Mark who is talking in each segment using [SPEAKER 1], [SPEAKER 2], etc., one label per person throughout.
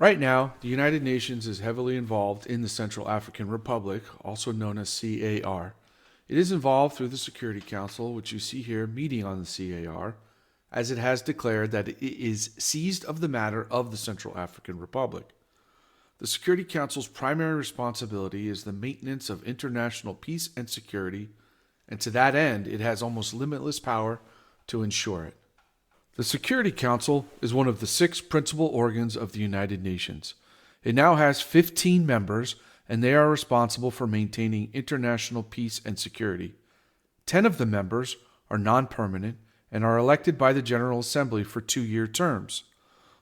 [SPEAKER 1] Right now, the United Nations is heavily involved in the Central African Republic, also known as CAR. It is involved through the Security Council, which you see here meeting on the CAR, as it has declared that it is seized of the matter of the Central African Republic. The Security Council's primary responsibility is the maintenance of international peace and security, and to that end, it has almost limitless power to ensure it. The Security Council is one of the 6 principal organs of the United Nations. It now has 15 members, and they are responsible for maintaining international peace and security. 10 of the members are non-permanent and are elected by the General Assembly for 2-year terms.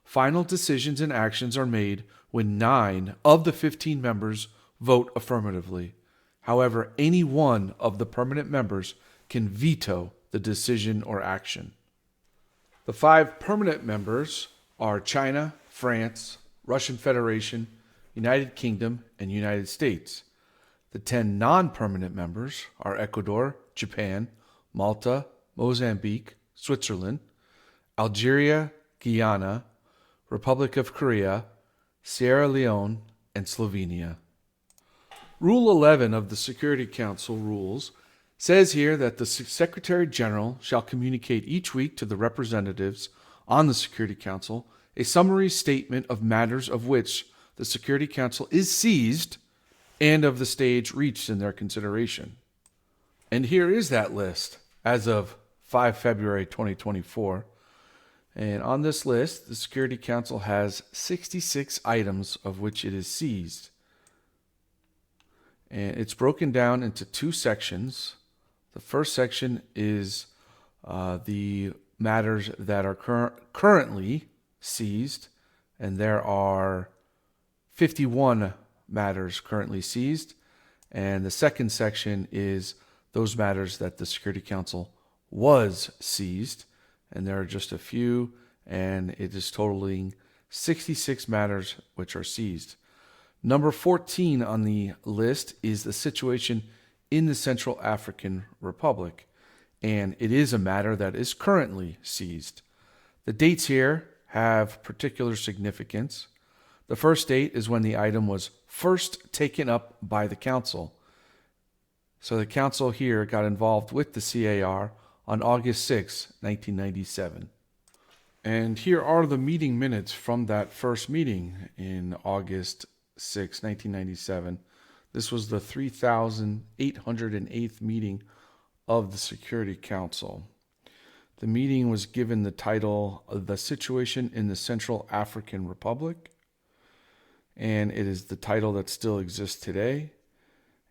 [SPEAKER 1] Final decisions and actions are made when 9 of the 15 members vote affirmatively. However, any one of the permanent members can veto the decision or action. The 5 permanent members are China, France, Russian Federation, United Kingdom, and United States. The 10 non-permanent members are Ecuador, Japan, Malta, Mozambique, Switzerland, Algeria, Guyana, Republic of Korea, Sierra Leone, and Slovenia. Rule 11 of the Security Council rules says here that the Secretary General shall communicate each week to the representatives on the Security Council a summary statement of matters of which the Security Council is seized and of the stage reached in their consideration. And here is that list as of 5 February 2024. And on this list, the Security Council has 66 items of which it is seized. And it's broken down into 2 sections. The first section is the matters that are currently seized, and there are 51 matters currently seized. And the second section is those matters that the Security Council was seized, and there are just a few, and it is totaling 66 matters which are seized. Number 14 on the list is the situation in the Central African Republic, and it is a matter that is currently seized. The dates here have particular significance. The first date is when the item was first taken up by the Council. So the Council here got involved with the CAR on August 6, 1997. And here are the meeting minutes from that first meeting in August 6, 1997. This was the 3,808th meeting of the Security Council. The meeting was given the title of The Situation in the Central African Republic, and it is the title that still exists today.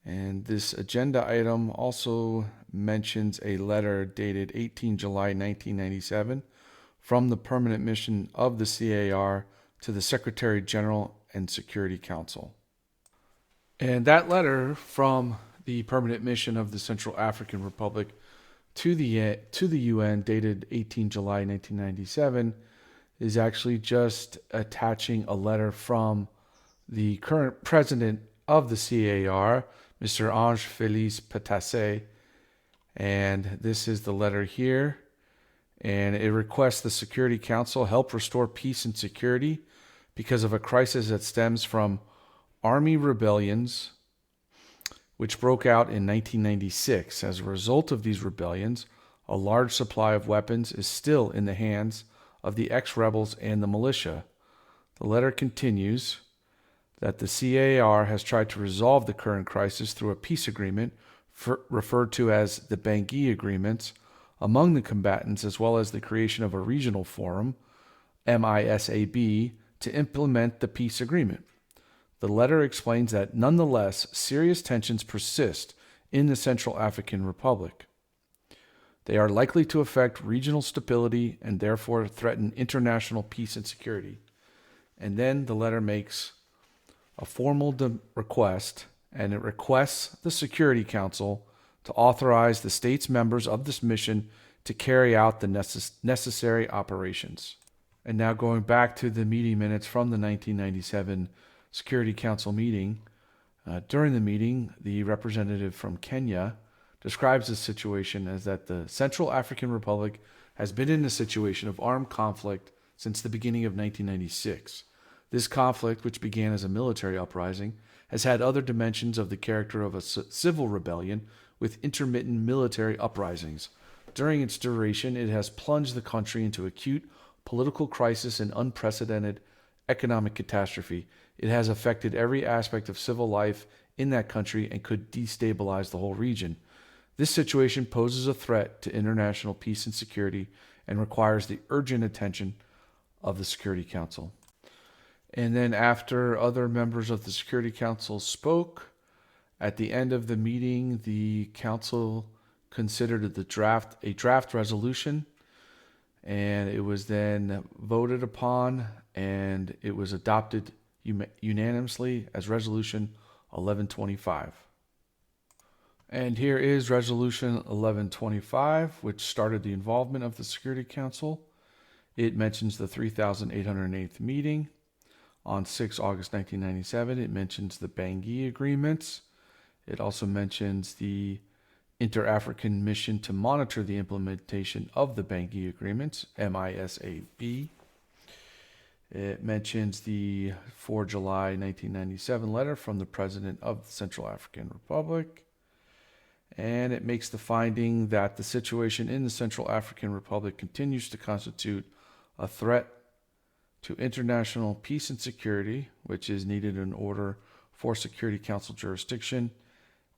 [SPEAKER 1] And this agenda item also mentions a letter dated 18 July 1997 from the Permanent Mission of the CAR to the Secretary General and Security Council. And that letter from the Permanent Mission of the Central African Republic to the UN, dated 18 July 1997, is actually just attaching a letter from the current president of the CAR, Mr. Ange Félix Pétasse, and this is the letter here. And it requests the Security Council help restore peace and security because of a crisis that stems from army rebellions which broke out in 1996. As a result of these rebellions, a large supply of weapons is still in the hands of the ex-rebels and the militia. The letter continues that the CAR has tried to resolve the current crisis through a peace agreement referred to as the Bangui Agreements among the combatants, as well as the creation of a regional forum, MISAB, to implement the peace agreement. The letter explains that nonetheless, serious tensions persist in the Central African Republic. They are likely to affect regional stability and therefore threaten international peace and security. And then the letter makes a formal request, and it requests the Security Council to authorize the states members of this mission to carry out the necessary operations. And now going back to the meeting minutes from the 1997 Security Council meeting. During the meeting, the representative from Kenya describes the situation as that the Central African Republic has been in a situation of armed conflict since the beginning of 1996. This conflict, which began as a military uprising, has had other dimensions of the character of a civil rebellion with intermittent military uprisings. During its duration, it has plunged the country into acute political crisis and unprecedented economic catastrophe. It has affected every aspect of civil life in that country and could destabilize the whole region. This situation poses a threat to international peace and security and requires the urgent attention of the Security Council. And then after other members of the Security Council spoke, at the end of the meeting, the council considered a draft resolution, and it was then voted upon, and it was adopted unanimously as Resolution 1125. And here is Resolution 1125, which started the involvement of the Security Council. It mentions the 3,808th meeting on 6 August 1997. It mentions the Bangui agreements. It also mentions the Inter-African Mission to monitor the implementation of the Bangui agreements, MISAB. It mentions the 4 July 1997 letter from the President of the Central African Republic. And it makes the finding that the situation in the Central African Republic continues to constitute a threat to international peace and security, which is needed in order for Security Council jurisdiction.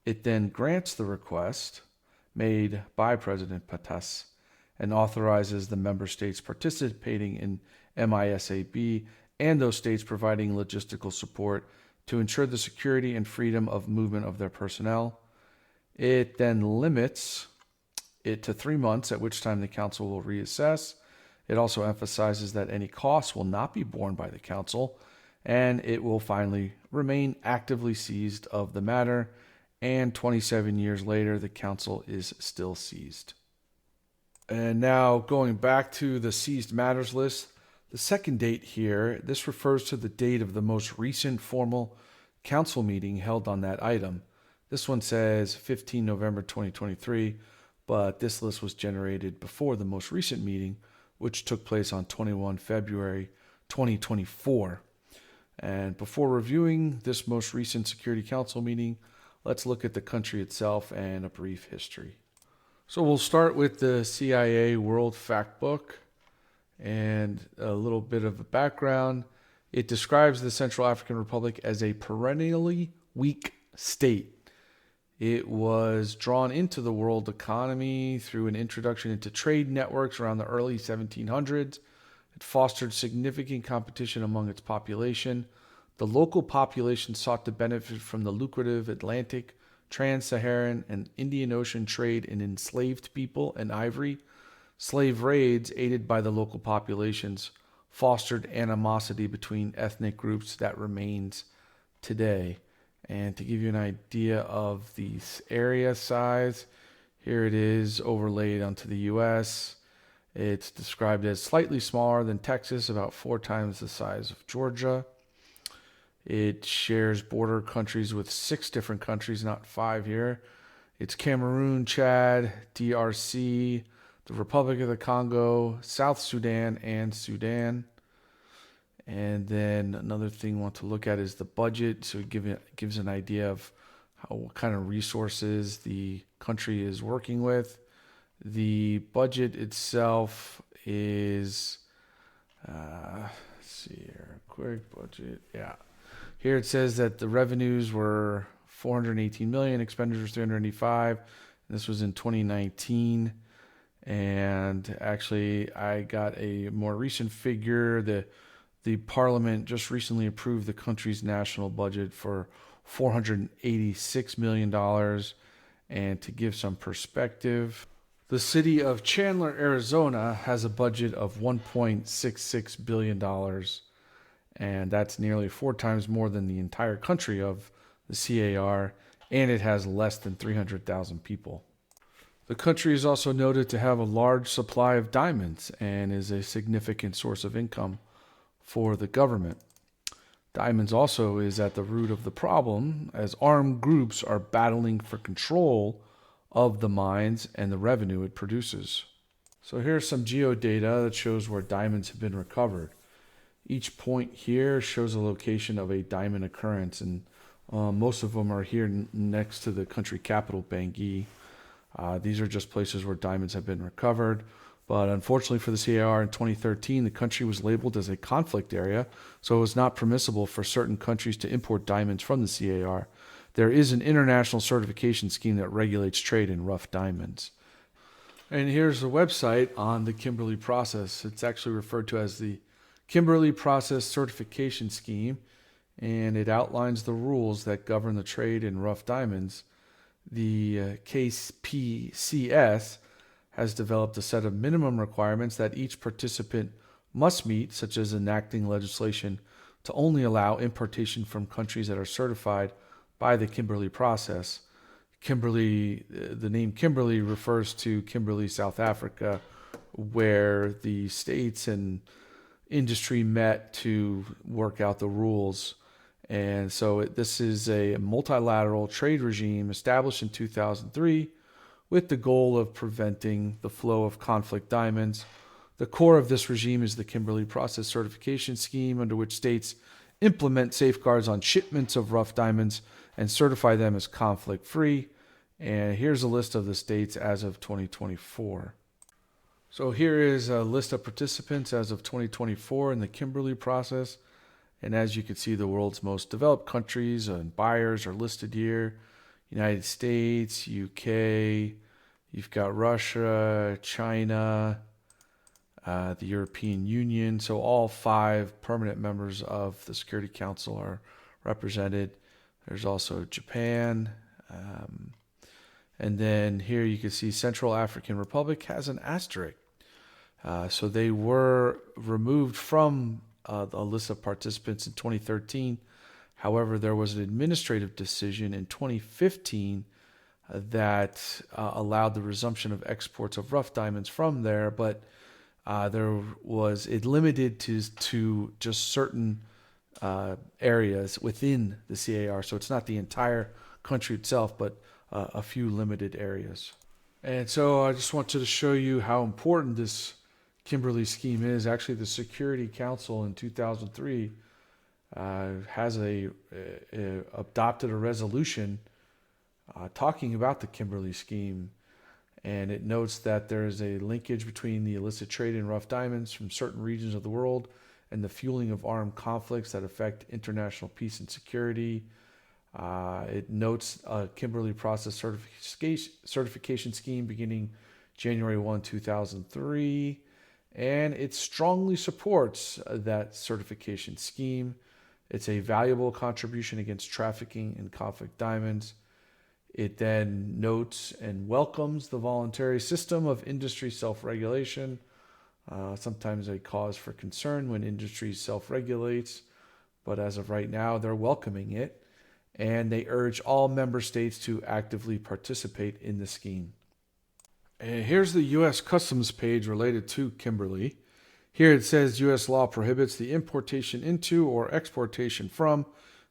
[SPEAKER 1] It then grants the request made by President Patas and authorizes the member states participating in MISAB and those states providing logistical support to ensure the security and freedom of movement of their personnel. It then limits it to 3 months, at which time the council will reassess. It also emphasizes that any costs will not be borne by the council, and it will finally remain actively seized of the matter. And 27 years later, the council is still seized. And now going back to the seized matters list, the second date here, this refers to the date of the most recent formal council meeting held on that item. This one says 15 November 2023, but this list was generated before the most recent meeting, which took place on 21 February 2024. And before reviewing this most recent Security Council meeting, let's look at the country itself and a brief history. So we'll start with the CIA World Factbook and a little bit of a background. It describes the Central African Republic as a perennially weak state. It was drawn into the world economy through an introduction into trade networks around the early 1700s. It fostered significant competition among its population. The local population sought to benefit from the lucrative Atlantic, Trans-Saharan, and Indian Ocean trade in enslaved people and ivory. Slave raids, aided by the local populations, fostered animosity between ethnic groups that remains today. And to give you an idea of the area size, here it is overlaid onto the U.S. It's described as slightly smaller than Texas, about 4 times the size of Georgia. It shares border countries with 6 different countries, not 5 here. It's Cameroon, Chad, DRC, the Republic of the Congo, South Sudan, and Sudan. And then another thing I want to look at is the budget. So it gives an idea of what kind of resources the country is working with. The budget itself is, let's see here, quick budget. Yeah. Here it says that the revenues were 418 million, expenditures 385. This was in 2019. And actually, I got a more recent figure. The parliament just recently approved the country's national budget for $486 million. And to give some perspective, the city of Chandler, Arizona has a budget of $1.66 billion. And that's nearly 4 times more than the entire country of the CAR. And it has less than 300,000 people. The country is also noted to have a large supply of diamonds and is a significant source of income for the government. Diamonds also is at the root of the problem, as armed groups are battling for control of the mines and the revenue it produces. So here's some geodata that shows where diamonds have been recovered. Each point here shows a location of a diamond occurrence, and most of them are here next to the country capital, Bangui. These are just places where diamonds have been recovered. But unfortunately for the CAR in 2013, the country was labeled as a conflict area, so it was not permissible for certain countries to import diamonds from the CAR. There is an international certification scheme that regulates trade in rough diamonds. And here's a website on the Kimberley process. It's actually referred to as the Kimberley Process Certification Scheme, and it outlines the rules that govern the trade in rough diamonds. The KPCS has developed a set of minimum requirements that each participant must meet, such as enacting legislation to only allow importation from countries that are certified by the Kimberley process. Kimberley, the name Kimberley refers to Kimberley, South Africa, where the states and industry met to work out the rules. And so this is a multilateral trade regime established in 2003 with the goal of preventing the flow of conflict diamonds. The core of this regime is the Kimberley Process Certification Scheme, under which states implement safeguards on shipments of rough diamonds and certify them as conflict-free. And here's a list of the states as of 2024. So here is a list of participants as of 2024 in the Kimberley process. And as you can see, the world's most developed countries and buyers are listed here. United States, UK, you've got Russia, China, the European Union. So all 5 permanent members of the Security Council are represented. There's also Japan. And then here you can see Central African Republic has an asterisk. So they were removed from the list of participants in 2013. However, there was an administrative decision in 2015 that allowed the resumption of exports of rough diamonds from there, but it limited to just certain areas within the CAR. So it's not the entire country itself, but a few limited areas. And so I just wanted to show you how important this Kimberley scheme is. Actually, the Security Council in 2003 has adopted a resolution talking about the Kimberley scheme, and it notes that there is a linkage between the illicit trade in rough diamonds from certain regions of the world and the fueling of armed conflicts that affect international peace and security. It notes a Kimberley Process Certification Scheme beginning January 1, 2003, and it strongly supports that certification scheme. It's a valuable contribution against trafficking in conflict diamonds. It then notes and welcomes the voluntary system of industry self-regulation, sometimes a cause for concern when industry self-regulates, but as of right now, they're welcoming it. And they urge all member states to actively participate in the scheme. And here's the U.S. Customs page related to Kimberley. Here it says U.S. law prohibits the importation into or exportation from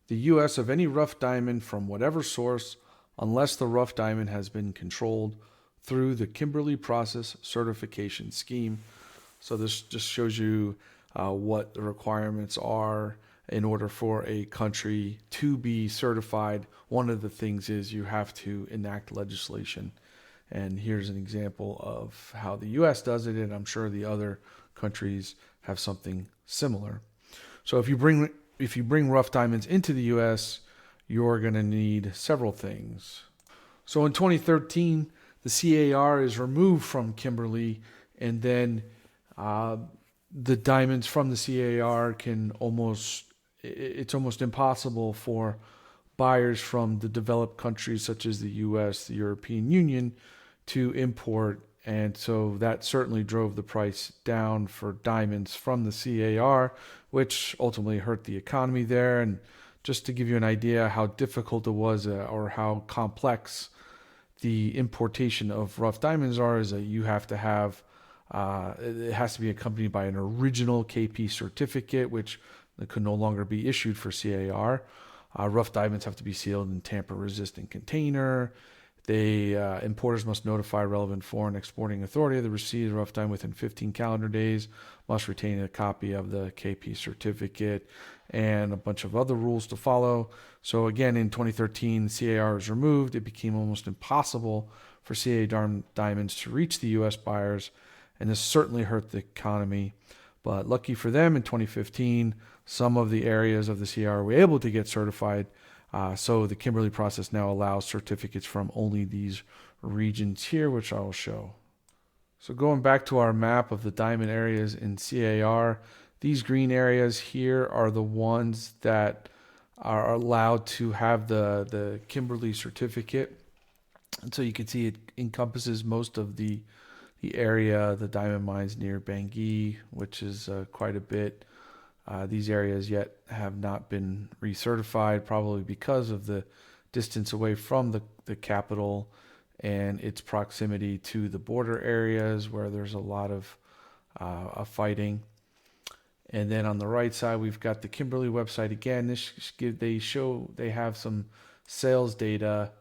[SPEAKER 1] the U.S. of any rough diamond from whatever source unless the rough diamond has been controlled through the Kimberley Process Certification Scheme. So this just shows you what the requirements are in order for a country to be certified. One of the things is you have to enact legislation. And here's an example of how the U.S. does it, and I'm sure the other countries have something similar. So if you bring rough diamonds into the U.S., you're going to need several things. So in 2013, the CAR is removed from Kimberley, and then the diamonds from the CAR it's almost impossible for buyers from the developed countries such as the U.S., the European Union, to import. And so that certainly drove the price down for diamonds from the CAR, which ultimately hurt the economy there. And just to give you an idea how difficult it was or how complex the importation of rough diamonds is that you have to have, it has to be accompanied by an original KP certificate, which could no longer be issued for CAR. Rough diamonds have to be sealed in tamper-resistant container. Importers must notify relevant foreign exporting authority of the receipt of rough diamond within 15 calendar days, must retain a copy of the KP certificate, and a bunch of other rules to follow. So again, in 2013, CAR was removed. It became almost impossible for CA diamonds to reach the U.S. buyers, and this certainly hurt the economy. But lucky for them, in 2015, some of the areas of the CAR were able to get certified. So the Kimberley process now allows certificates from only these regions here, which I will show. So going back to our map of the diamond areas in CAR, these green areas here are the ones that are allowed to have the Kimberley certificate. And so you can see it encompasses most of the area, the diamond mines near Bangui, which is quite a bit. These areas yet have not been recertified, probably because of the distance away from the capital and its proximity to the border areas where there's a lot of fighting. And then on the right side, we've got the Kimberley website again. They have some sales data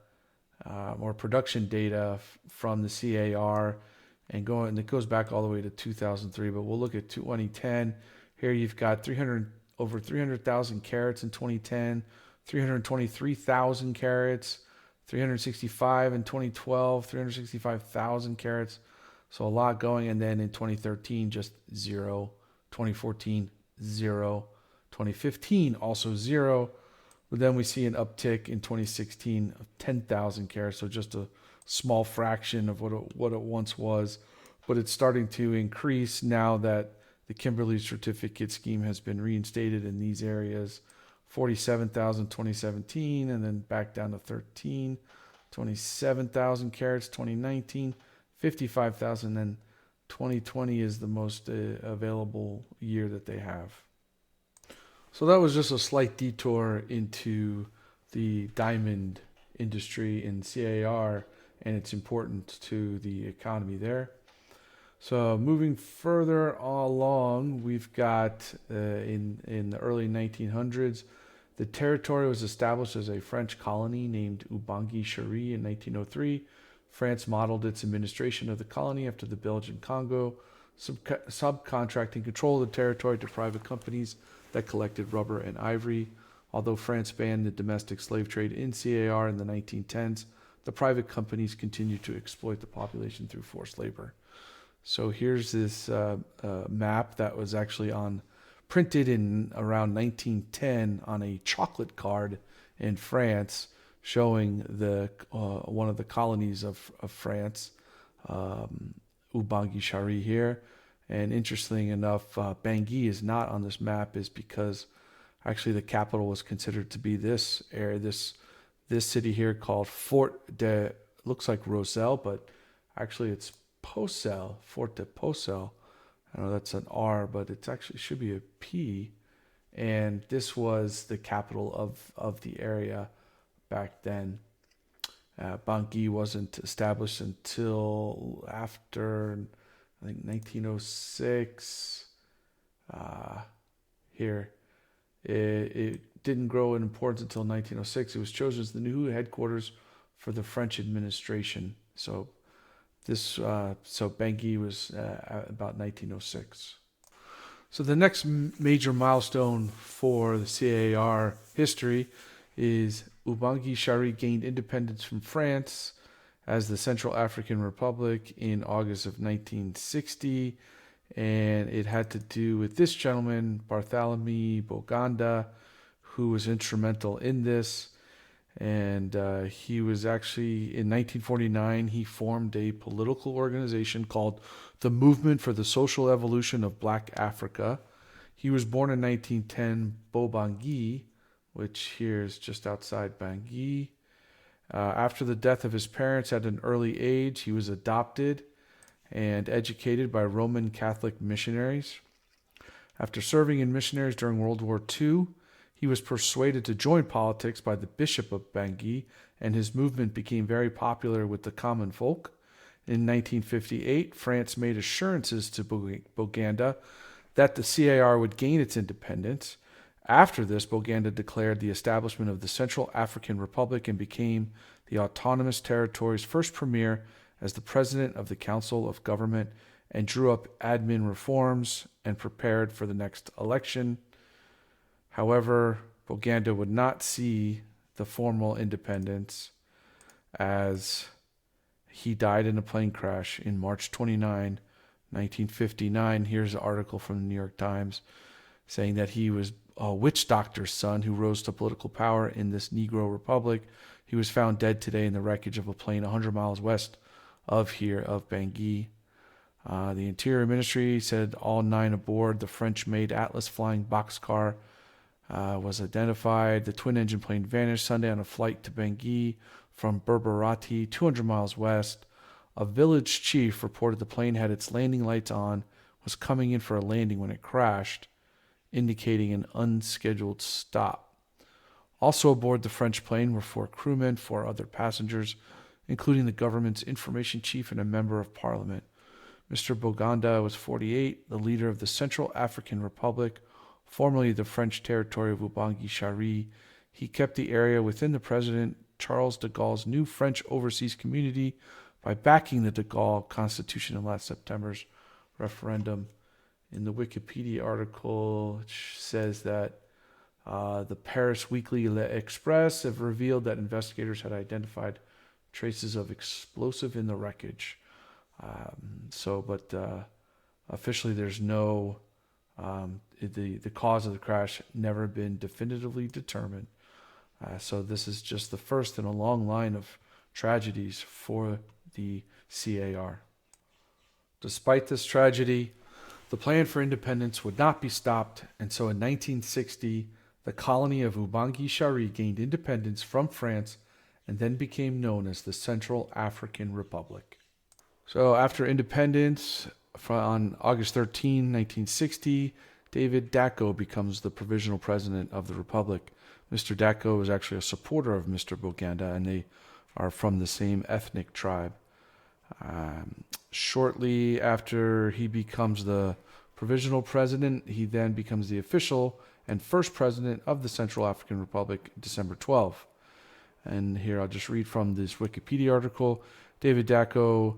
[SPEAKER 1] or production data from the CAR, and it goes back all the way to 2003. But we'll look at 2010. Here you've got over 300,000 carats in 2010, 323,000 carats, 365 in 2012, 365,000 carats. So a lot going. And then in 2013, just zero. 2014, zero. 2015, also zero. But then we see an uptick in 2016 of 10,000 carats. So just a small fraction of what it once was. But it's starting to increase now that the Kimberley certificate scheme has been reinstated in these areas. 47,000 2017, and then back down to 13. 27,000 carats 2019, 55,000, and 2020 is the most available year that they have. So that was just a slight detour into the diamond industry in CAR and its importance to the economy there. So moving further along, we've got in the early 1900s, the territory was established as a French colony named Ubangui-Chari in 1903. France modeled its administration of the colony after the Belgian Congo, subcontracting control of the territory to private companies that collected rubber and ivory. Although France banned the domestic slave trade in CAR in the 1910s, the private companies continued to exploit the population through forced labor. So here's this map that was actually printed in around 1910 on a chocolate card in France, showing one of the colonies of France, Ubangui-Chari here. And interestingly enough, Bangui is not on this map, is because actually the capital was considered to be this area, this city here called Fort de, looks like Roselle, but actually it's Pocelle, Fort de Pocelle. I know that's an R, but it actually should be a P. And this was the capital of the area back then. Bangui wasn't established until after, I think, 1906. Here. It didn't grow in importance until 1906. It was chosen as the new headquarters for the French administration. So Bangui was about 1906. So the next major milestone for the CAR history is Ubangui-Chari gained independence from France as the Central African Republic in August of 1960. And it had to do with this gentleman, Barthélemy Boganda, who was instrumental in this. And he was actually, in 1949, he formed a political organization called the Movement for the Social Evolution of Black Africa. He was born in 1910, Bobangui, which here is just outside Bangui. After the death of his parents at an early age, he was adopted and educated by Roman Catholic missionaries. After serving in missionaries during World War II, he was persuaded to join politics by the Bishop of Bangui, and his movement became very popular with the common folk. In 1958, France made assurances to Boganda that the CAR would gain its independence. After this, Boganda declared the establishment of the Central African Republic and became the autonomous territory's first premier as the president of the Council of Government, and drew up admin reforms and prepared for the next election. However, Boganda would not see the formal independence, as he died in a plane crash in March 29, 1959. Here's an article from the New York Times saying that he was a witch doctor's son who rose to political power in this Negro Republic. He was found dead today in the wreckage of a plane 100 miles west of Bangui. The Interior Ministry said all 9 aboard the French-made Atlas flying boxcar was identified. The twin-engine plane vanished Sunday on a flight to Bangui from Berberati, 200 miles west. A village chief reported the plane had its landing lights on, was coming in for a landing when it crashed, indicating an unscheduled stop. Also aboard the French plane were 4 crewmen, 4 other passengers, including the government's information chief and a member of parliament. Mr. Boganda was 48, the leader of the Central African Republic, formerly the French territory of Ubangi-Chari. He kept the area within the President Charles de Gaulle's new French overseas community by backing the de Gaulle Constitution in last September's referendum. In the Wikipedia article, it says that the Paris Weekly L'Express have revealed that investigators had identified traces of explosive in the wreckage. But officially there's no, the cause of the crash never been definitively determined. So this is just the first in a long line of tragedies for the CAR. Despite this tragedy, the plan for independence would not be stopped, and so in 1960, the colony of Ubangi-Chari gained independence from France and then became known as the Central African Republic. So after independence, on August 13, 1960, David Dacko becomes the provisional president of the republic. Mr. Dacko is actually a supporter of Mr. Boganda, and they are from the same ethnic tribe. Shortly after he becomes the provisional president, he then becomes the official and first president of the Central African Republic, December 12. And here I'll just read from this Wikipedia article. David Dacko,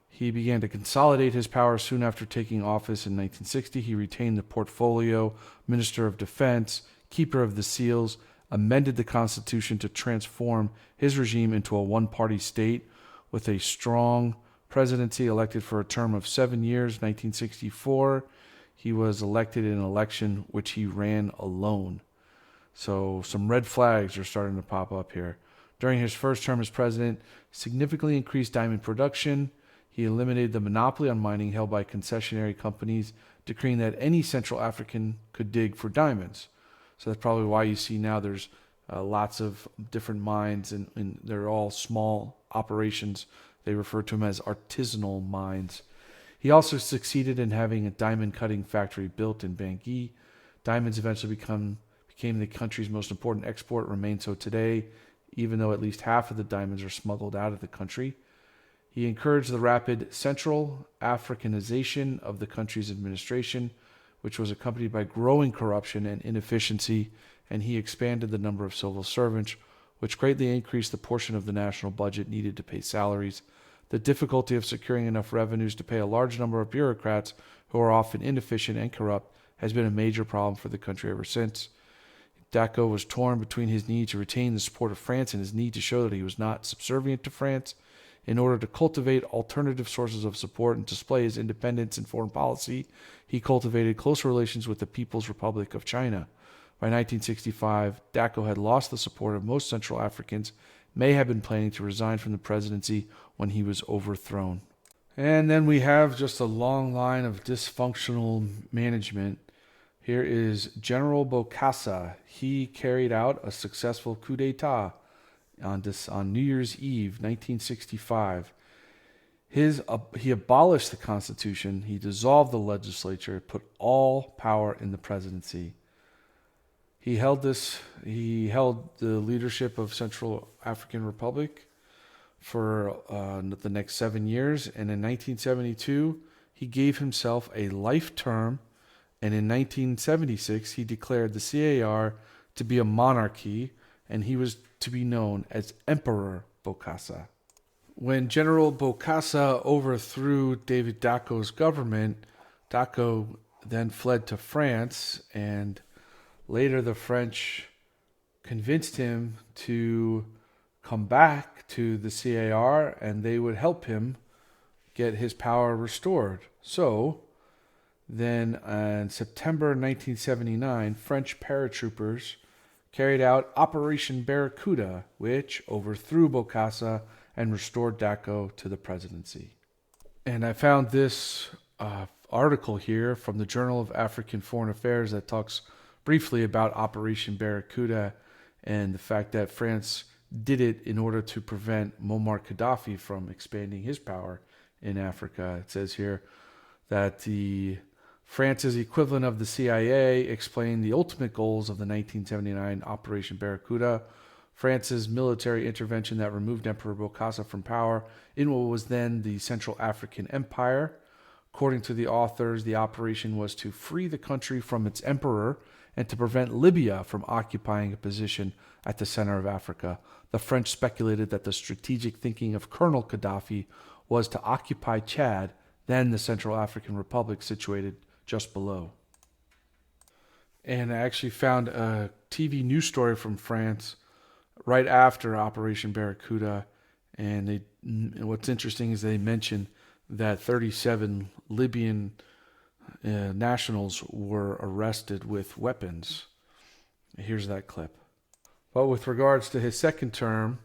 [SPEAKER 1] he began to consolidate his power soon after taking office in 1960. He retained the portfolio, Minister of Defense, Keeper of the Seals, amended the Constitution to transform his regime into a one-party state with a strong presidency, elected for a term of 7 years. 1964, he was elected in an election which he ran alone. So some red flags are starting to pop up here. During his first term as president, significantly increased diamond production. He eliminated the monopoly on mining held by concessionary companies, decreeing that any Central African could dig for diamonds. So that's probably why you see now there's lots of different mines, and they're all small operations. They refer to them as artisanal mines. He also succeeded in having a diamond cutting factory built in Bangui. Diamonds eventually became the country's most important export, remain so today, even though at least half of the diamonds are smuggled out of the country. He encouraged the rapid Central Africanization of the country's administration, which was accompanied by growing corruption and inefficiency, and he expanded the number of civil servants, which greatly increased the portion of the national budget needed to pay salaries. The difficulty of securing enough revenues to pay a large number of bureaucrats, who are often inefficient and corrupt, has been a major problem for the country ever since. Dacko was torn between his need to retain the support of France and his need to show that he was not subservient to France. In order to cultivate alternative sources of support and display his independence in foreign policy, he cultivated close relations with the People's Republic of China. By 1965, Dacko had lost the support of most Central Africans, may have been planning to resign from the presidency when he was overthrown. And then we have just a long line of dysfunctional management. Here is General Bokassa. He carried out a successful coup d'etat on New Year's Eve, 1965. He abolished the Constitution, he dissolved the legislature, put all power in the presidency. He held the leadership of Central African Republic for the next 7 years, and in 1972, he gave himself a life term And in 1976, he declared the CAR to be a monarchy, and he was to be known as Emperor Bokassa. When General Bokassa overthrew David Daco's government, Daco then fled to France, and later the French convinced him to come back to the CAR and they would help him get his power restored. So then in September 1979, French paratroopers carried out Operation Barracuda, which overthrew Bokassa and restored Daco to the presidency. And I found this article here from the Journal of African Foreign Affairs that talks briefly about Operation Barracuda and the fact that France did it in order to prevent Muammar Gaddafi from expanding his power in Africa. It says here that France's equivalent of the CIA explained the ultimate goals of the 1979 Operation Barracuda, France's military intervention that removed Emperor Bokassa from power in what was then the Central African Empire. According to the authors, the operation was to free the country from its emperor and to prevent Libya from occupying a position at the center of Africa. The French speculated that the strategic thinking of Colonel Gaddafi was to occupy Chad, then the Central African Republic situated just below. And I actually found a TV news story from France right after Operation Barracuda, and what's interesting is they mention that 37 Libyan nationals were arrested with weapons. Here's that clip. But with regards to his second term,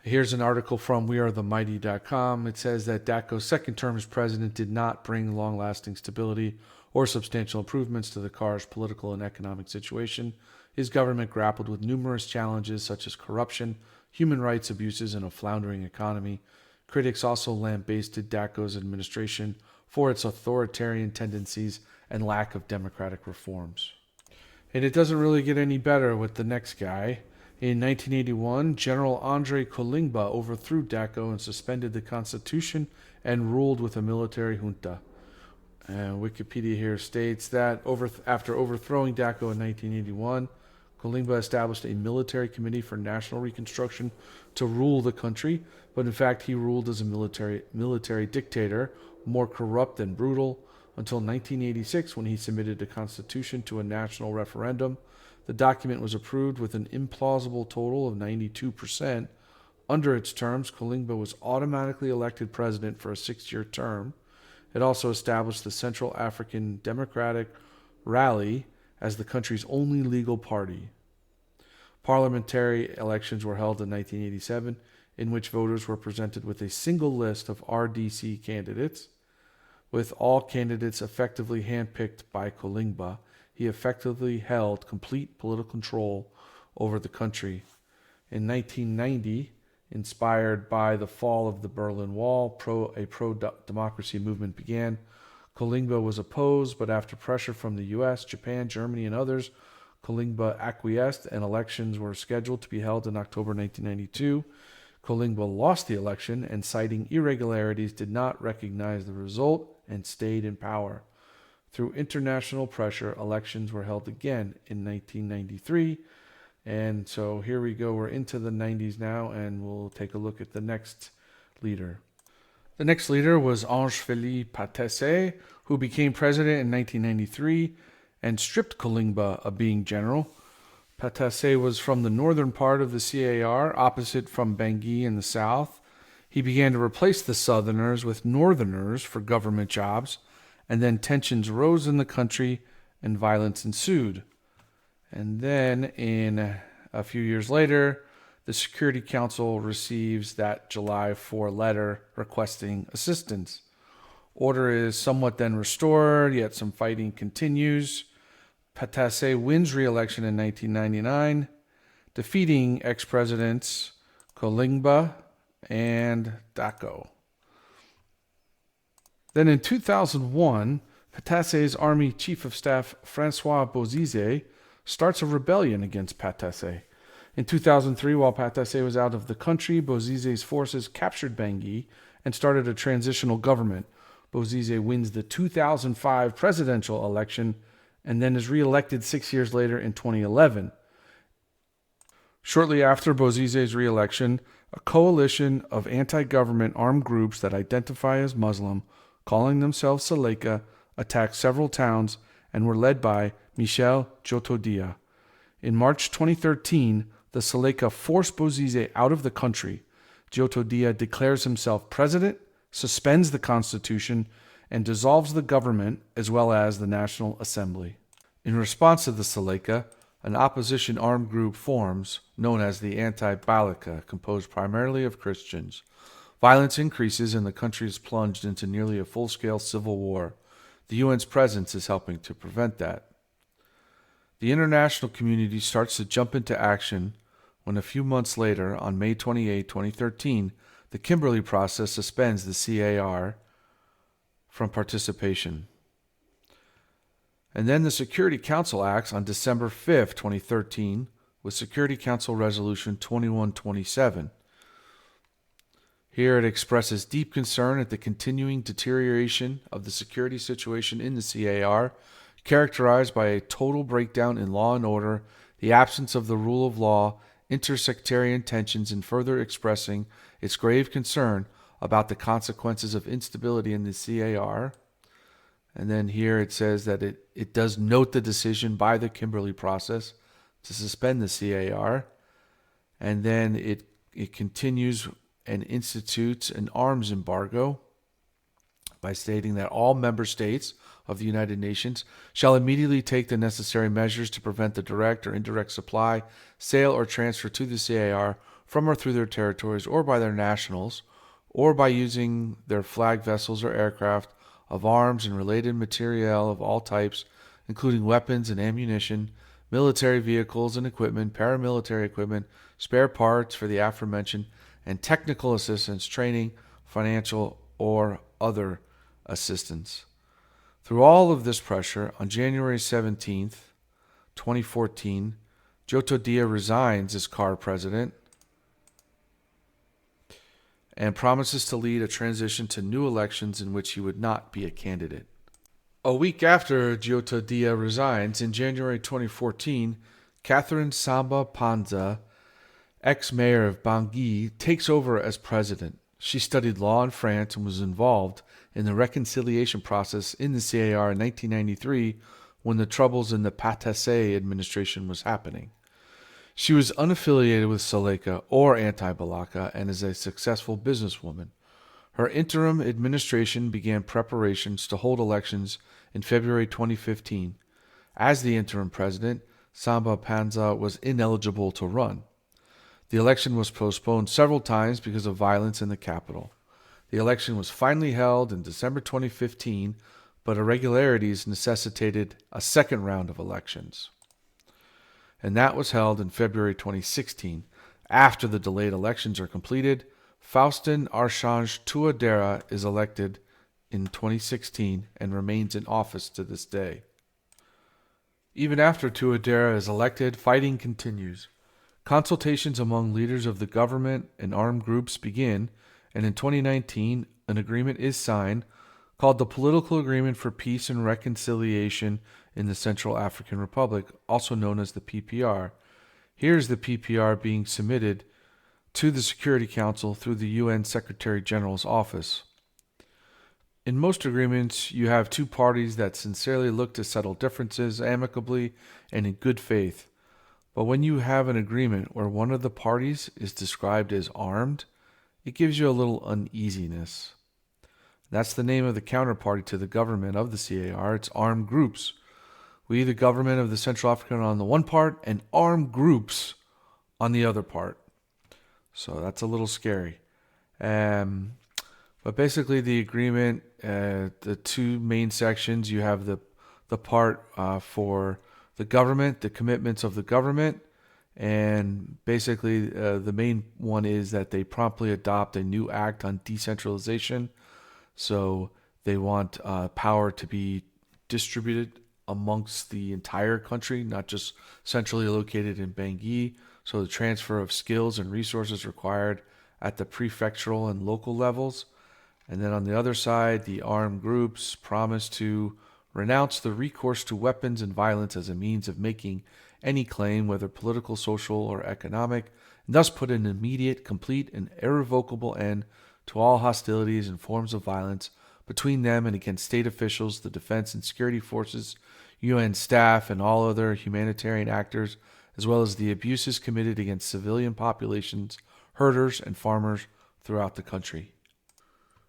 [SPEAKER 1] here's an article from wearethemighty.com. It says that Daco's second term as president did not bring long-lasting stability or substantial improvements to the CAR's political and economic situation. His government grappled with numerous challenges such as corruption, human rights abuses, and a floundering economy. Critics also lambasted Daco's administration for its authoritarian tendencies and lack of democratic reforms. And it doesn't really get any better with the next guy. In 1981, General Andre Kolingba overthrew Daco and suspended the constitution and ruled with a military junta. Wikipedia here states that after overthrowing Daco in 1981, Kolingba established a military committee for national reconstruction to rule the country, but in fact he ruled as a military dictator, more corrupt and brutal, until 1986 when he submitted the constitution to a national referendum. The document was approved with an implausible total of 92%. Under its terms, Kolingba was automatically elected president for a 6-year term. It also established the Central African Democratic Rally as the country's only legal party. Parliamentary elections were held in 1987, in which voters were presented with a single list of RDC candidates. With all candidates effectively handpicked by Kolingba, he effectively held complete political control over the country. In 1990, inspired by the fall of the Berlin Wall, a pro-democracy movement began. Kolingba was opposed, but after pressure from the US, Japan, Germany, and others, Kolingba acquiesced and elections were scheduled to be held in October 1992. Kolingba lost the election and, citing irregularities, did not recognize the result and stayed in power. Through international pressure, elections were held again in 1993. And so here we go. We're into the 90s now, and we'll take a look at the next leader. The next leader was Ange-Philippe Patesse, who became president in 1993 and stripped Kolingba of being general. Patesse was from the northern part of the CAR, opposite from Bangui in the south. He began to replace the southerners with northerners for government jobs, and then tensions rose in the country and violence ensued. And then, in a few years later, the Security Council receives that July 4 letter requesting assistance. Order is somewhat then restored, yet some fighting continues. Patesse wins re-election in 1999, defeating ex-presidents Kolingba and Daco. Then in 2001, Patasse's Army Chief of Staff Francois Bozize starts a rebellion against Patesse. In 2003, while Patesse was out of the country, Bozize's forces captured Bangui and started a transitional government. Bouzize wins the 2005 presidential election and then is reelected 6 years later in 2011. Shortly after Bouzize's reelection, a coalition of anti-government armed groups that identify as Muslim, calling themselves Seleka, attacked several towns and were led by Michel Djotodia. In March 2013, the Seleka forced Bouzize out of the country. Djotodia declares himself president, suspends the constitution, and dissolves the government as well as the National Assembly. In response to the Seleka, an opposition armed group forms known as the Anti-Balaka, composed primarily of Christians. Violence increases and the country is plunged into nearly a full-scale civil war. The UN's presence is helping to prevent that. The international community starts to jump into action when a few months later, on May 28, 2013, the Kimberley process suspends the CAR from participation. And then the Security Council acts on December 5, 2013, with Security Council Resolution 2127. Here it expresses deep concern at the continuing deterioration of the security situation in the CAR, characterized by a total breakdown in law and order, the absence of the rule of law, intersectarian tensions, and further expressing its grave concern about the consequences of instability in the CAR. And then here it says that it does note the decision by the Kimberley process to suspend the CAR. And then it continues and institutes an arms embargo by stating that all member states of the United Nations shall immediately take the necessary measures to prevent the direct or indirect supply, sale, or transfer to the CAR from or through their territories or by their nationals, or by using their flag vessels or aircraft, of arms and related materiel of all types, including weapons and ammunition, military vehicles and equipment, paramilitary equipment, spare parts for the aforementioned, and technical assistance, training, financial, or other assistance. Through all of this pressure, on January 17th, 2014, Djotodia resigns as CAR president and promises to lead a transition to new elections in which he would not be a candidate. A week after Djotodia resigns, in January 2014, Catherine Samba Panza, ex-mayor of Bangui, takes over as president. She studied law in France and was involved in the reconciliation process in the CAR in 1993 when the troubles in the Patassé administration was happening. She was unaffiliated with Seleka or Anti-Balaka and is a successful businesswoman. Her interim administration began preparations to hold elections in February 2015. As the interim president, Samba Panza was ineligible to run. The election was postponed several times because of violence in the capital. The election was finally held in December 2015, but irregularities necessitated a second round of elections. And that was held in February 2016. After the delayed elections are completed, Faustin Archange Touadéra is elected in 2016 and remains in office to this day. Even after Touadéra is elected, fighting continues. Consultations among leaders of the government and armed groups begin, and in 2019, an agreement is signed called the Political Agreement for Peace and Reconciliation in the Central African Republic, also known as the PPR. Here's the PPR being submitted to the Security Council through the UN Secretary General's office. In most agreements, you have two parties that sincerely look to settle differences amicably and in good faith. But when you have an agreement where one of the parties is described as armed, it gives you a little uneasiness. That's the name of the counterparty to the government of the CAR. It's armed groups. We, the government of the Central African, on the one part, and armed groups on the other part. So that's a little scary. But basically, the agreement, the two main sections, you have the part for the government, the commitments of the government, and basically the main one is that they promptly adopt a new act on decentralization. So they want power to be distributed amongst the entire country, not just centrally located in Bangui. So the transfer of skills and resources required at the prefectural and local levels. And then on the other side, the armed groups promise to renounce the recourse to weapons and violence as a means of making any claim, whether political, social, or economic, and thus put an immediate, complete, and irrevocable end to all hostilities and forms of violence between them and against state officials, the defense and security forces, UN staff, and all other humanitarian actors, as well as the abuses committed against civilian populations, herders, and farmers throughout the country.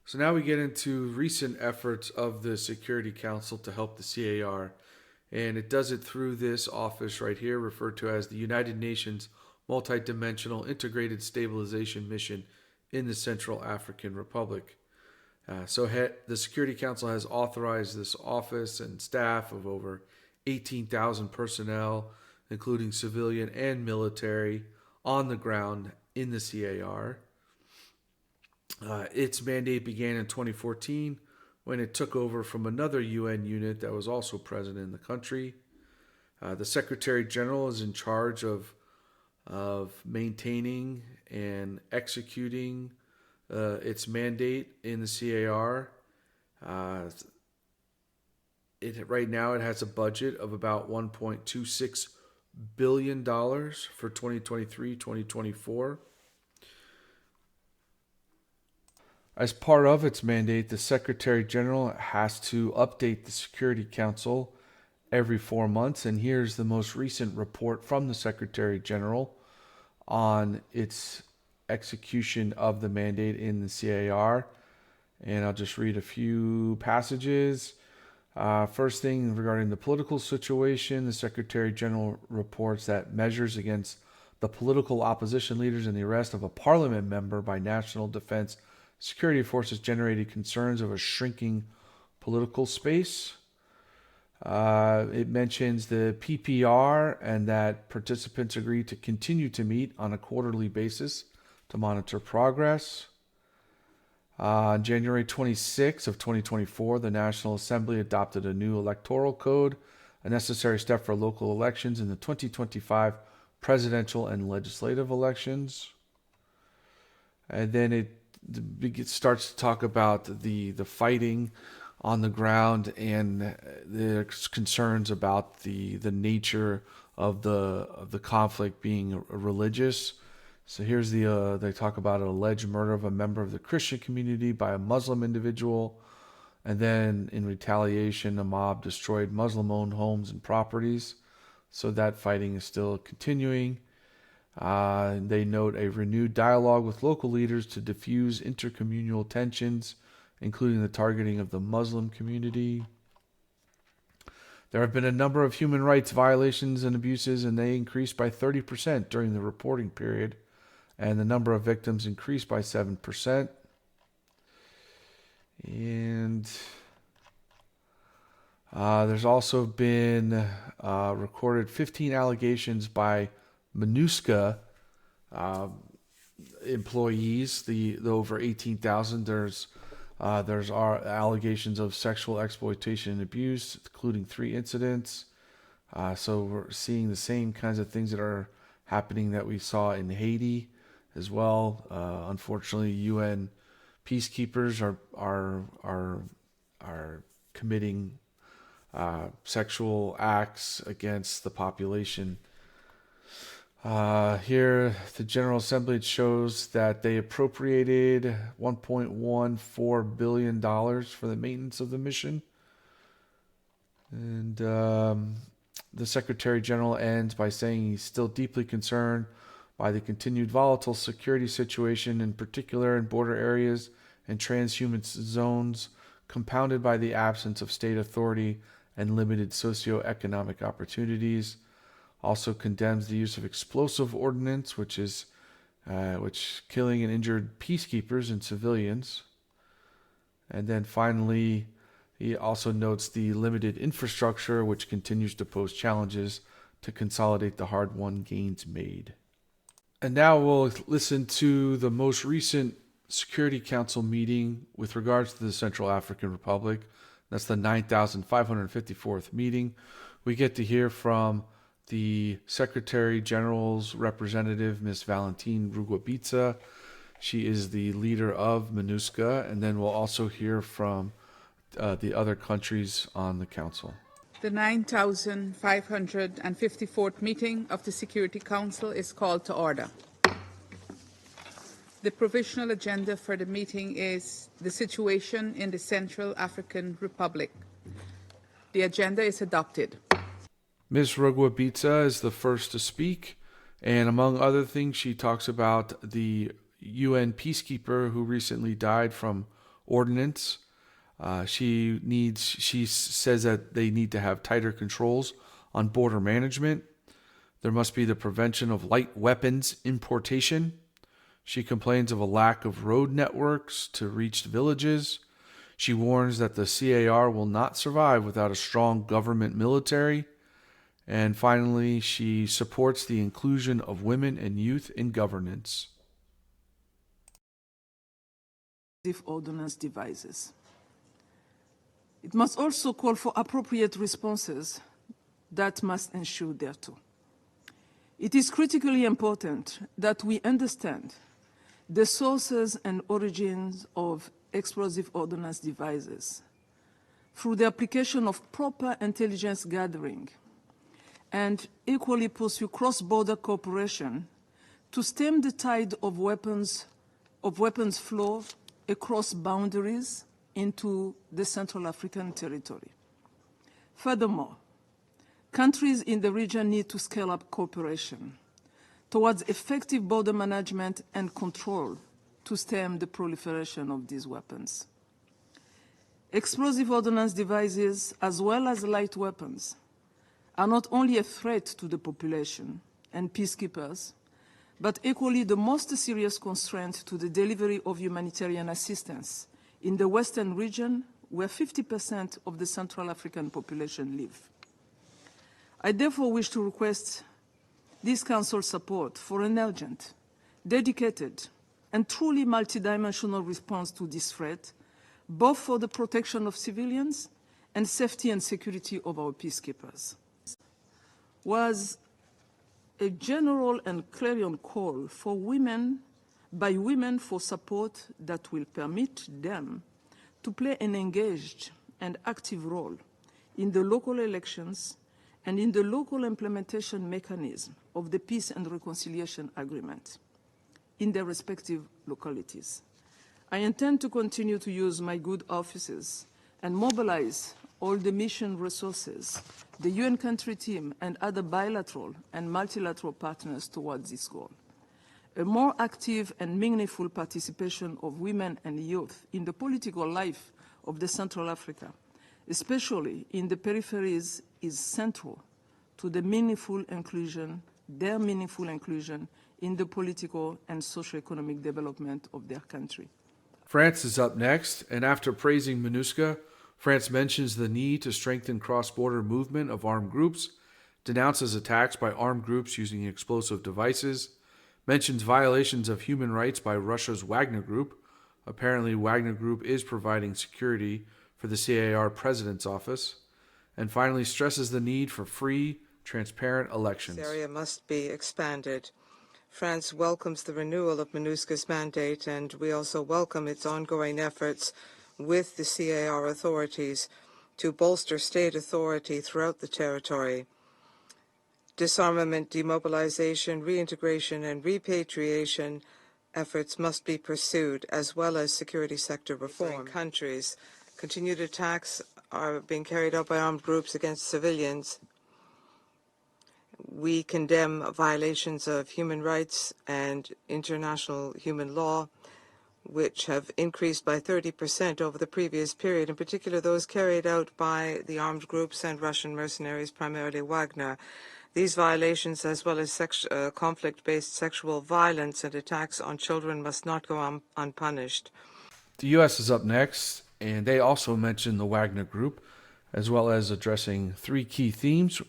[SPEAKER 1] So now we get into recent efforts of the Security Council to help the CAR, and it does it through this office right here, referred to as the United Nations Multidimensional Integrated Stabilization Mission in the Central African Republic. The Security Council has authorized this office and staff of over 18,000 personnel, including civilian and military, on the ground in the CAR. Its mandate began in 2014 when it took over from another UN unit that was also present in the country. The Secretary General is in charge of maintaining and executing its mandate in the CAR. Right now it has a budget of about $1.26 billion for 2023-2024. As part of its mandate, the Secretary General has to update the Security Council every 4 months, and here's the most recent report from the Secretary General on its execution of the mandate in the CAR. And I'll just read a few passages. First thing, regarding the political situation, the Secretary General reports that measures against the political opposition leaders and the arrest of a parliament member by National Defense Security Forces generated concerns of a shrinking political space. It mentions the PPR and that participants agreed to continue to meet on a quarterly basis to monitor progress. On January 26 of 2024, the National Assembly adopted a new electoral code, a necessary step for local elections in the 2025 presidential and legislative elections. And then it starts to talk about the fighting on the ground and the concerns about the nature of the conflict being religious. So here's they talk about an alleged murder of a member of the Christian community by a Muslim individual, and then in retaliation, a mob destroyed Muslim-owned homes and properties. So that fighting is still continuing. They note a renewed dialogue with local leaders to diffuse intercommunal tensions, including the targeting of the Muslim community. There have been a number of human rights violations and abuses, and they increased by 30% during the reporting period, and the number of victims increased by 7%. And there's also been recorded 15 allegations by MINUSCA employees, the over 18,000. There's allegations of sexual exploitation and abuse, including 3 incidents. So we're seeing the same kinds of things that are happening that we saw in Haiti as well. Unfortunately, UN peacekeepers are committing sexual acts against the population. Here, the General Assembly shows that they appropriated $1.14 billion for the maintenance of the mission. And the Secretary General ends by saying he's still deeply concerned by the continued volatile security situation, in particular in border areas and transhuman zones, compounded by the absence of state authority and limited socioeconomic opportunities. Also condemns the use of explosive ordnance, which killing and injured peacekeepers and civilians. And then finally, he also notes the limited infrastructure, which continues to pose challenges to consolidate the hard-won gains made. And now we'll listen to the most recent Security Council meeting with regards to the Central African Republic. That's the 9,554th meeting. We get to hear from the Secretary General's representative, Ms. Valentine Rugwabiza. She is the leader of MINUSCA, and then we'll also hear from the other countries on the council.
[SPEAKER 2] The 9,554th meeting of the Security Council is called to order. The provisional agenda for the meeting is the situation in the Central African Republic. The agenda is adopted.
[SPEAKER 1] Ms. Rugwabiza is the first to speak, and among other things, she talks about the UN peacekeeper who recently died from ordnance. She says that they need to have tighter controls on border management. There must be the prevention of light weapons importation. She complains of a lack of road networks to reach villages. She warns that the CAR will not survive without a strong government military. And finally, she supports the inclusion of women and youth in governance.
[SPEAKER 3] Ordnance devices. It must also call for appropriate responses that must ensure thereto. It is critically important that we understand the sources and origins of explosive ordnance devices through the application of proper intelligence gathering and equally pursue cross-border cooperation to stem the tide of weapons flow across boundaries into the Central African territory. Furthermore, countries in the region need to scale up cooperation towards effective border management and control to stem the proliferation of these weapons. Explosive ordnance devices, as well as light weapons, are not only a threat to the population and peacekeepers, but equally the most serious constraint to the delivery of humanitarian assistance in the Western region, where 50% of the Central African population live. I therefore wish to request this Council support for an urgent, dedicated, and truly multidimensional response to this threat, both for the protection of civilians and safety and security of our peacekeepers. Was a general and clarion call for by women for support that will permit them to play an engaged and active role in the local elections and in the local implementation mechanism of the Peace and Reconciliation Agreement in their respective localities. I intend to continue to use my good offices and mobilize all the mission resources, the UN country team, and other bilateral and multilateral partners towards this goal. A more active and meaningful participation of women and youth in the political life of the Central Africa, especially in the peripheries, is central to the their meaningful inclusion in the political and socio-economic development of their country.
[SPEAKER 1] France is up next, and after praising MINUSCA, France mentions the need to strengthen cross-border movement of armed groups, denounces attacks by armed groups using explosive devices, mentions violations of human rights by Russia's Wagner Group. Apparently, Wagner Group is providing security for the CAR president's office, and finally stresses the need for free, transparent elections.
[SPEAKER 4] This area must be expanded. France welcomes the renewal of MINUSCA's mandate, and we also welcome its ongoing efforts with the CAR authorities to bolster state authority throughout the territory. Disarmament, demobilization, reintegration, and repatriation efforts must be pursued, as well as security sector reform. Countries. Continued attacks are being carried out by armed groups against civilians. We condemn violations of human rights and international human law, which have increased by 30% over the previous period, in particular those carried out by the armed groups and Russian mercenaries, primarily Wagner. These violations, as well as conflict-based sexual violence and attacks on children, must not go unpunished.
[SPEAKER 1] The U.S. is up next, and they also mention the Wagner Group, as well as addressing three key themes: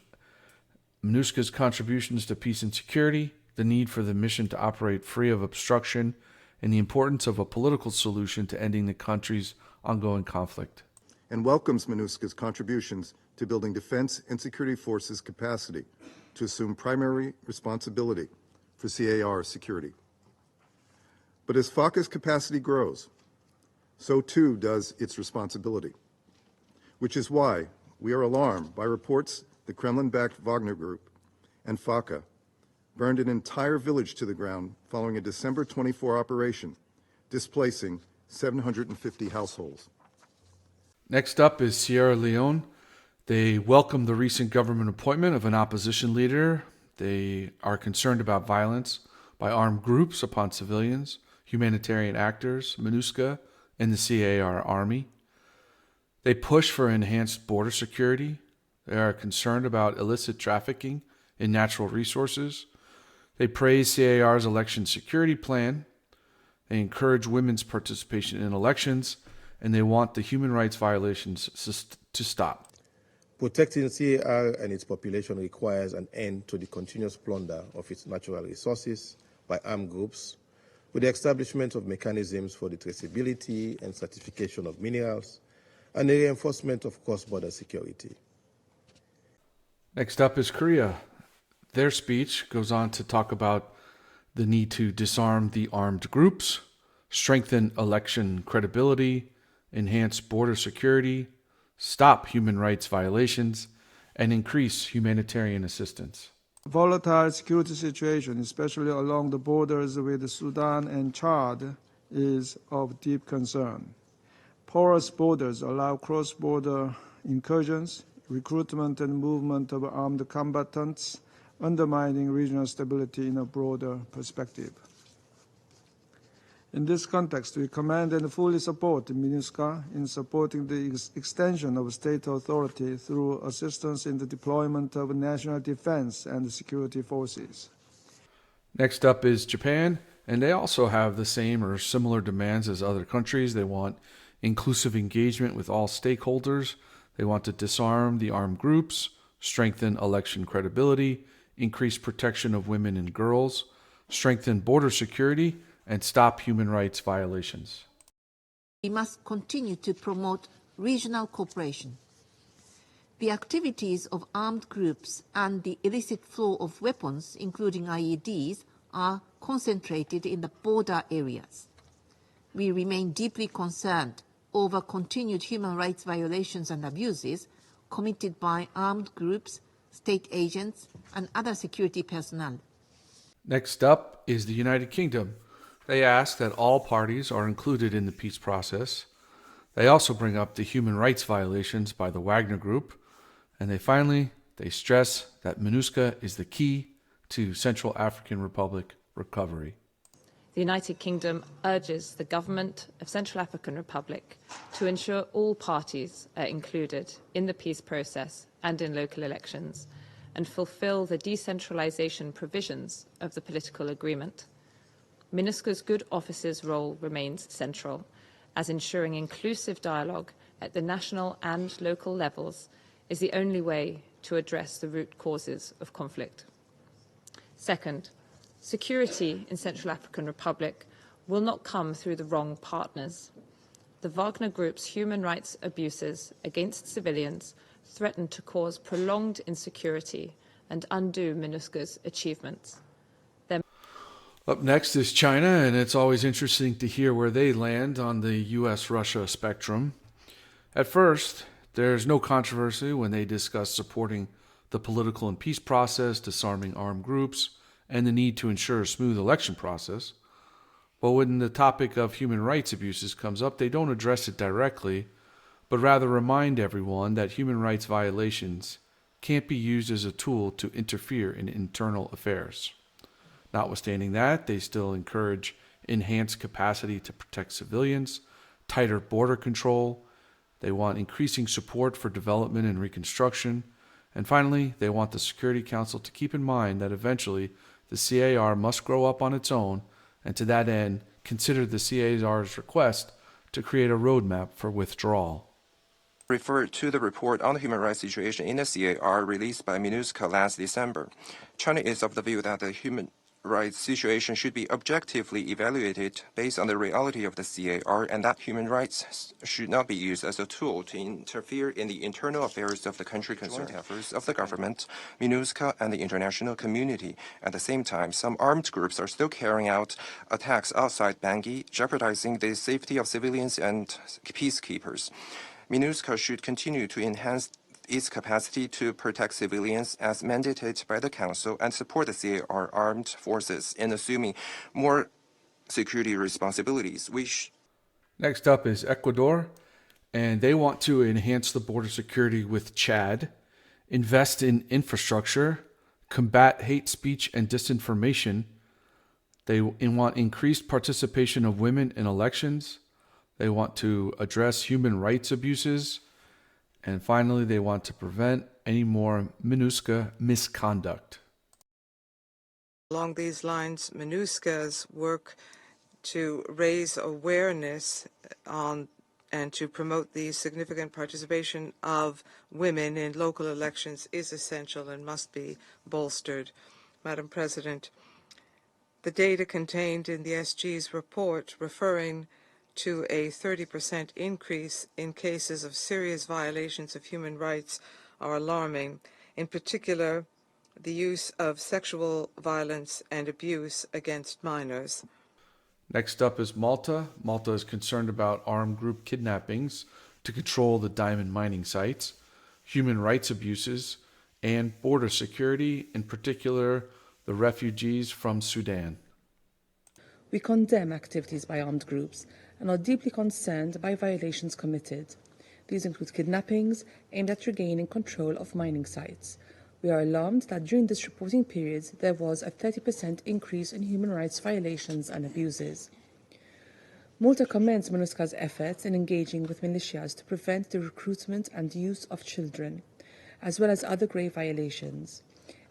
[SPEAKER 1] MINUSCA's contributions to peace and security, the need for the mission to operate free of obstruction, and the importance of a political solution to ending the country's ongoing conflict.
[SPEAKER 5] And welcomes MINUSCA's contributions to building defense and security forces' capacity to assume primary responsibility for CAR security. But as FACA's capacity grows, so too does its responsibility, which is why we are alarmed by reports the Kremlin-backed Wagner Group and FACA burned an entire village to the ground following a December 24 operation, displacing 750 households.
[SPEAKER 1] Next up is Sierra Leone. They welcome the recent government appointment of an opposition leader. They are concerned about violence by armed groups upon civilians, humanitarian actors, MINUSCA, and the CAR Army. They push for enhanced border security. They are concerned about illicit trafficking in natural resources. They praise CAR's election security plan. They encourage women's participation in elections, and they want the human rights violations to stop.
[SPEAKER 6] Protecting CAR and its population requires an end to the continuous plunder of its natural resources by armed groups, with the establishment of mechanisms for the traceability and certification of minerals, and the reinforcement of cross-border security.
[SPEAKER 1] Next up is Korea. Their speech goes on to talk about the need to disarm the armed groups, strengthen election credibility, enhance border security, stop human rights violations, and increase humanitarian assistance.
[SPEAKER 7] Volatile security situation, especially along the borders with Sudan and Chad, is of deep concern. Porous borders allow cross-border incursions, recruitment and movement of armed combatants, undermining regional stability in a broader perspective. In this context, we commend and fully support MINUSCA in supporting the extension of state authority through assistance in the deployment of national defense and security forces.
[SPEAKER 1] Next up is Japan, and they also have the same or similar demands as other countries. They want inclusive engagement with all stakeholders. They want to disarm the armed groups, strengthen election credibility, increase protection of women and girls, strengthen border security, and stop human rights violations.
[SPEAKER 8] We must continue to promote regional cooperation. The activities of armed groups and the illicit flow of weapons, including IEDs, are concentrated in the border areas. We remain deeply concerned over continued human rights violations and abuses committed by armed groups, state agents, and other security personnel.
[SPEAKER 1] Next up is the United Kingdom. They ask that all parties are included in the peace process. They also bring up the human rights violations by the Wagner Group. And they stress that MINUSCA is the key to Central African Republic recovery.
[SPEAKER 9] The United Kingdom urges the government of Central African Republic to ensure all parties are included in the peace process and in local elections, and fulfill the decentralization provisions of the political agreement. MINUSCA's good office's role remains central, as ensuring inclusive dialogue at the national and local levels is the only way to address the root causes of conflict. Second, security in Central African Republic will not come through the wrong partners. The Wagner Group's human rights abuses against civilians threaten to cause prolonged insecurity and undo MINUSCA's achievements.
[SPEAKER 1] Up next is China, and it's always interesting to hear where they land on the U.S.-Russia spectrum. At first, there's no controversy when they discuss supporting the political and peace process, disarming armed groups, and the need to ensure a smooth election process. But when the topic of human rights abuses comes up, they don't address it directly, but rather remind everyone that human rights violations can't be used as a tool to interfere in internal affairs. Notwithstanding that, they still encourage enhanced capacity to protect civilians, tighter border control. They want increasing support for development and reconstruction. And finally, they want the Security Council to keep in mind that eventually the CAR must grow up on its own, and to that end, consider the CAR's request to create a roadmap for withdrawal.
[SPEAKER 10] Referred to the report on the human rights situation in the CAR released by MINUSCA last December. China is of the view that the human rights situation should be objectively evaluated based on the reality of the CAR, and that human rights should not be used as a tool to interfere in the internal affairs of the country concerned. Joint efforts of the government, MINUSCA, and the international community. At the same time, some armed groups are still carrying out attacks outside Bangui, jeopardizing the safety of civilians and peacekeepers. MINUSCA should continue to enhance its capacity to protect civilians as mandated by the Council and support the CAR armed forces in assuming more security responsibilities.
[SPEAKER 1] Next up is Ecuador, and they want to enhance the border security with Chad, invest in infrastructure, combat hate speech and disinformation. They want increased participation of women in elections. They want to address human rights abuses. And finally, they want to prevent any more MINUSCA misconduct.
[SPEAKER 4] Along these lines, MINUSCA's work to raise awareness on and to promote the significant participation of women in local elections is essential and must be bolstered. Madam President, the data contained in the SG's report referring to a 30% increase in cases of serious violations of human rights are alarming. In particular, the use of sexual violence and abuse against minors.
[SPEAKER 1] Next up is Malta. Malta is concerned about armed group kidnappings to control the diamond mining sites, human rights abuses, and border security, in particular, the refugees from Sudan.
[SPEAKER 11] We condemn activities by armed groups and are deeply concerned by violations committed. These include kidnappings aimed at regaining control of mining sites. We are alarmed that during this reporting period there was a 30% increase in human rights violations and abuses. Malta commends MINUSCA's efforts in engaging with militias to prevent the recruitment and use of children, as well as other grave violations.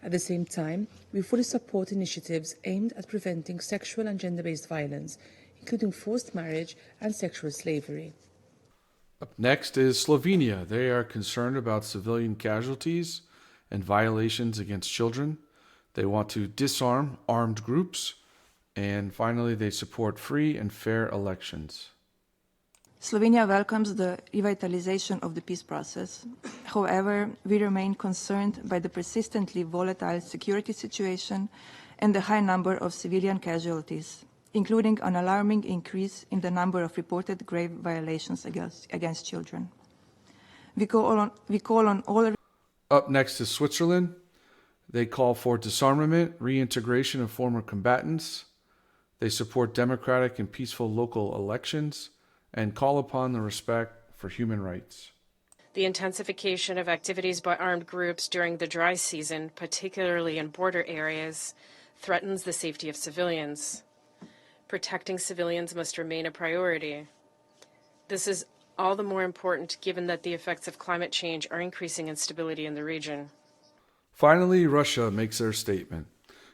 [SPEAKER 11] At the same time, we fully support initiatives aimed at preventing sexual and gender-based violence, including forced marriage and sexual slavery.
[SPEAKER 1] Up next is Slovenia. They are concerned about civilian casualties and violations against children. They want to disarm armed groups. And finally, they support free and fair elections.
[SPEAKER 12] Slovenia welcomes the revitalization of the peace process. However, we remain concerned by the persistently volatile security situation and the high number of civilian casualties, including an alarming increase in the number of reported grave violations against children. We call on all...
[SPEAKER 1] Up next is Switzerland. They call for disarmament, reintegration of former combatants. They support democratic and peaceful local elections and call upon the respect for human rights.
[SPEAKER 13] The intensification of activities by armed groups during the dry season, particularly in border areas, threatens the safety of civilians. Protecting civilians must remain a priority. This is all the more important given that the effects of climate change are increasing instability in the region.
[SPEAKER 1] Finally, Russia makes their statement.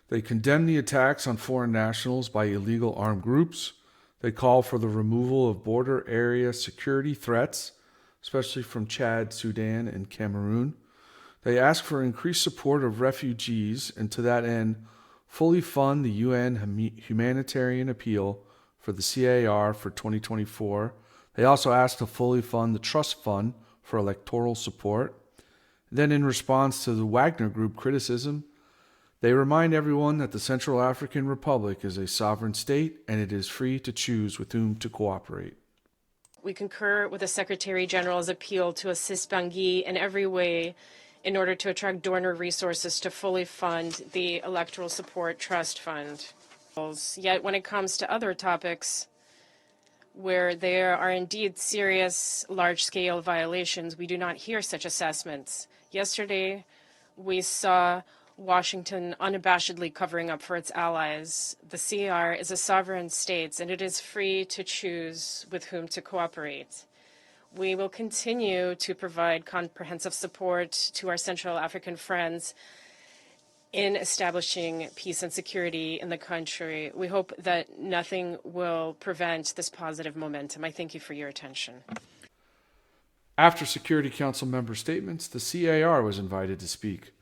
[SPEAKER 1] They condemn the attacks on foreign nationals by illegal armed groups. They call for the removal of border area security threats, especially from Chad, Sudan, and Cameroon. They ask for increased support of refugees and to that end, fully fund the UN humanitarian appeal for the CAR for 2024. They also ask to fully fund the trust fund for electoral support. Then in response to the Wagner Group criticism, they remind everyone that the Central African Republic is a sovereign state and it is free to choose with whom to cooperate.
[SPEAKER 13] We concur with the Secretary General's appeal to assist Bangui in every way in order to attract donor resources to fully fund the Electoral Support Trust Fund. Yet when it comes to other topics where there are indeed serious large-scale violations, we do not hear such assessments. Yesterday, we saw Washington unabashedly covering up for its allies. The CAR is a sovereign state, and it is free to choose with whom to cooperate. We will continue to provide comprehensive support to our Central African friends in establishing peace and security in the country. We hope that nothing will prevent this positive momentum. I thank you for your attention.
[SPEAKER 1] After Security Council member statements, the CAR was invited to speak.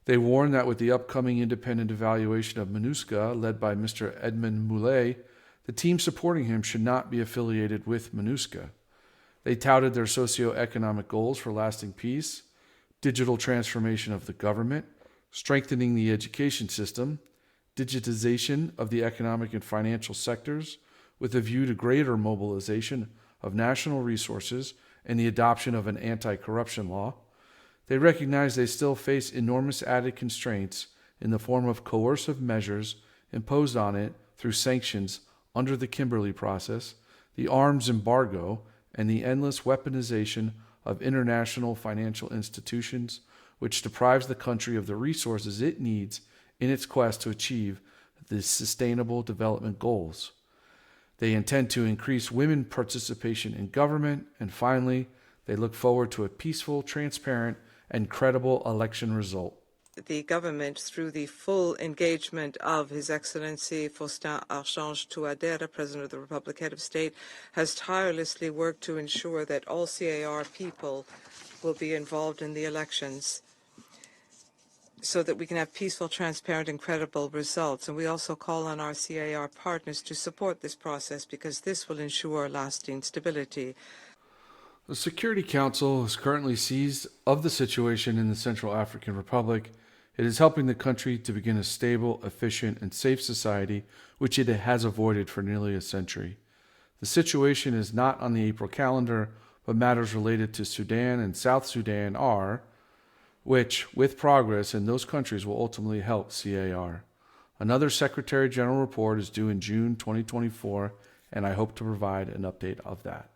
[SPEAKER 1] They warn that with the upcoming independent evaluation of MINUSCA, led by Mr. Edmund Moulet, the team supporting him should not be affiliated with MINUSCA. They touted their socio-economic goals for lasting peace, digital transformation of the government, strengthening the education system, digitization of the economic and financial sectors, with a view to greater mobilization of national resources and the adoption of an anti-corruption law. They recognize they still face enormous added constraints in the form of coercive measures imposed on it through sanctions under the Kimberley process, the arms embargo, and the endless weaponization of international financial institutions, which deprives the country of the resources it needs in its quest to achieve the Sustainable Development Goals. They intend to increase women participation in government, and finally, they look forward to a peaceful, transparent, and credible election result.
[SPEAKER 4] The government, through the full engagement of His Excellency Faustin Archange Touadéra, President of the Republic, Head of State, has tirelessly worked to ensure that all CAR people will be involved in the elections so that we can have peaceful, transparent, and credible results. And we also call on our CAR partners to support this process because this will ensure lasting stability.
[SPEAKER 1] The Security Council is currently seized of the situation in the Central African Republic. It is helping the country to begin a stable, efficient, and safe society, which it has avoided for nearly a century. The situation is not on the April calendar, but matters related to Sudan and South Sudan are, which, with progress in those countries, will ultimately help CAR. Another Secretary General report is due in June 2024, and I hope to provide an update of that.